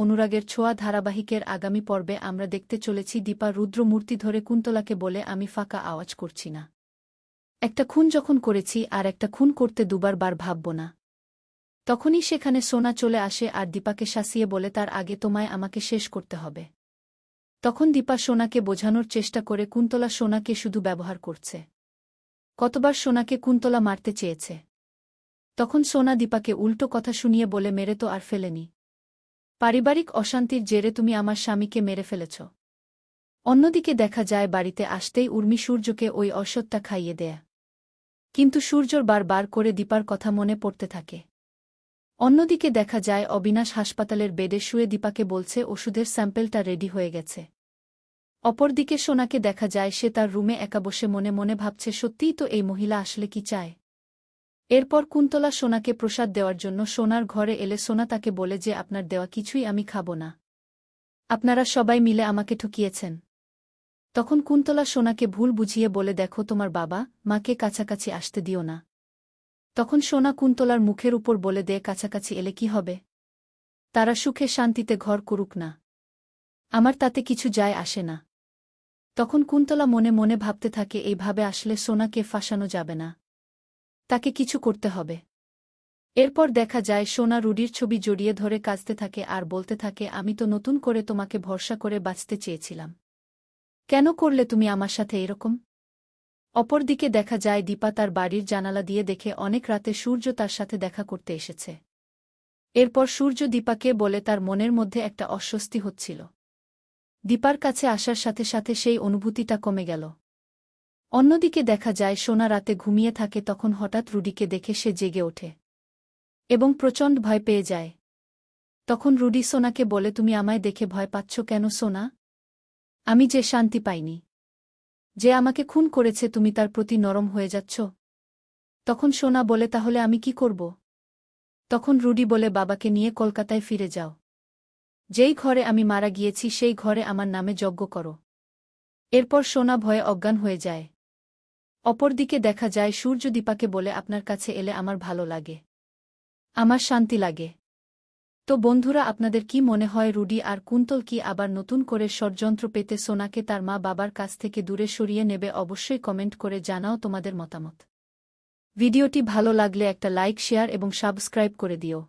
অনুরাগের ছোঁয়া ধারাবাহিকের আগামী পর্বে আমরা দেখতে চলেছি দীপা রুদ্রমূর্তি ধরে কুন্তলাকে বলে আমি ফাঁকা আওয়াজ করছি না। একটা খুন যখন করেছি আর একটা খুন করতে দুবার ভাবব না। তখনই সেখানে সোনা চলে আসে আর দীপাকে শাসিয়ে বলে তার আগে তোমায় আমাকে শেষ করতে হবে। তখন দীপা সোনাকে বোঝানোর চেষ্টা করে কুন্তলা সোনাকে শুধু ব্যবহার করছে। কতবার সোনাকে কুন্তলা মারতে চেয়েছে। তখন সোনা দীপাকে উল্টো কথা শুনিয়ে বলে মেরে তো আর ফেলেনি। পারিবারিক অশান্তির জেরে তুমি আমার স্বামীকে মেরে ফেলেছ। অন্যদিকে দেখা যায় বাড়িতে আসতেই উর্মি সূর্যকে ওই অসত্যা খাইয়ে দেয়। কিন্তু সূর্যর বার করে দীপার কথা মনে পড়তে থাকে। অন্যদিকে দেখা যায় অবিনাশ হাসপাতালের বেডে শুয়ে দীপাকে বলছে ওষুধের স্যাম্পেলটা রেডি হয়ে গেছে। অপরদিকে সোনাকে দেখা যায় সে তার রুমে একা বসে মনে মনে ভাবছে সত্যিই তো এই মহিলা আসলে কি চায়। এরপর কুন্তলা সোনাকে প্রসাদ দেওয়ার জন্য সোনার ঘরে এলে সোনা তাকে বলে যে আপনার দেওয়া কিছুই আমি খাব না। আপনারা সবাই মিলে আমাকে ঠকিয়েছেন। তখন কুন্তলা সোনাকে ভুল বুঝিয়ে বলে দেখো তোমার বাবা মাকে কাছাকাছি আসতে দিও না। তখন সোনা কুন্তলার মুখের উপর বলে দেয় কাছাকাছি এলে কি হবে? তারা সুখে শান্তিতে ঘর করুক না, আমার তাতে কিছু যায় আসে না। তখন কুন্তলা মনে মনে ভাবতে থাকে এইভাবে আসলে সোনাকে ফাঁসানো যাবে না, তাকে কিছু করতে হবে। এরপর দেখা যায় সোনা রুডির ছবি জড়িয়ে ধরে কাঁদতে থাকে আর বলতে থাকে আমি তো নতুন করে তোমাকে ভরসা করে বাঁচতে চেয়েছিলাম, কেন করলে তুমি আমার সাথে এরকম? অপরদিকে দেখা যায় দীপা তার বাড়ির জানালা দিয়ে দেখে অনেক রাতে সূর্য তার সাথে দেখা করতে এসেছে। এরপর সূর্য দীপাকে বলে তার মনের মধ্যে একটা অস্বস্তি হচ্ছিল। দীপার কাছে আসার সাথে সাথে সেই অনুভূতিটা কমে গেল। অন্যদিকে দেখা যায় সোনা রাতে ঘুমিয়ে থাকে তখন হঠাৎ রুডিকে দেখে সে জেগে ওঠে এবং প্রচণ্ড ভয় পেয়ে যায়। তখন রুডি সোনাকে বলে তুমি আমায় দেখে ভয় পাচ্ছ কেন সোনা? আমি যে শান্তি পাইনি, যে আমাকে খুন করেছে তুমি তার প্রতি নরম হয়ে যাচ্ছ। তখন সোনা বলে তাহলে আমি কি করব? তখন রুডি বলে বাবাকে নিয়ে কলকাতায় ফিরে যাও। যেই ঘরে আমি মারা গিয়েছি সেই ঘরে আমার নামে যজ্ঞ করো। এরপর সোনা ভয়ে অজ্ঞান হয়ে যায়। অপরদিকে দেখা যায় সূর্য দীপাকে বলে আপনার কাছে এলে আমার ভালো লাগে, আমার শান্তি লাগে। তো বন্ধুরা আপনাদের কি মনে হয় রুডি আর কুন্তল কি আবার নতুন করে ষড়যন্ত্র পেতে সোনাকে তার মা বাবার কাছ থেকে দূরে সরিয়ে নেবে? অবশ্যই কমেন্ট করে জানাও তোমাদের মতামত। ভিডিওটি ভালো লাগলে একটা লাইক শেয়ার এবং সাবস্ক্রাইব করে দিও।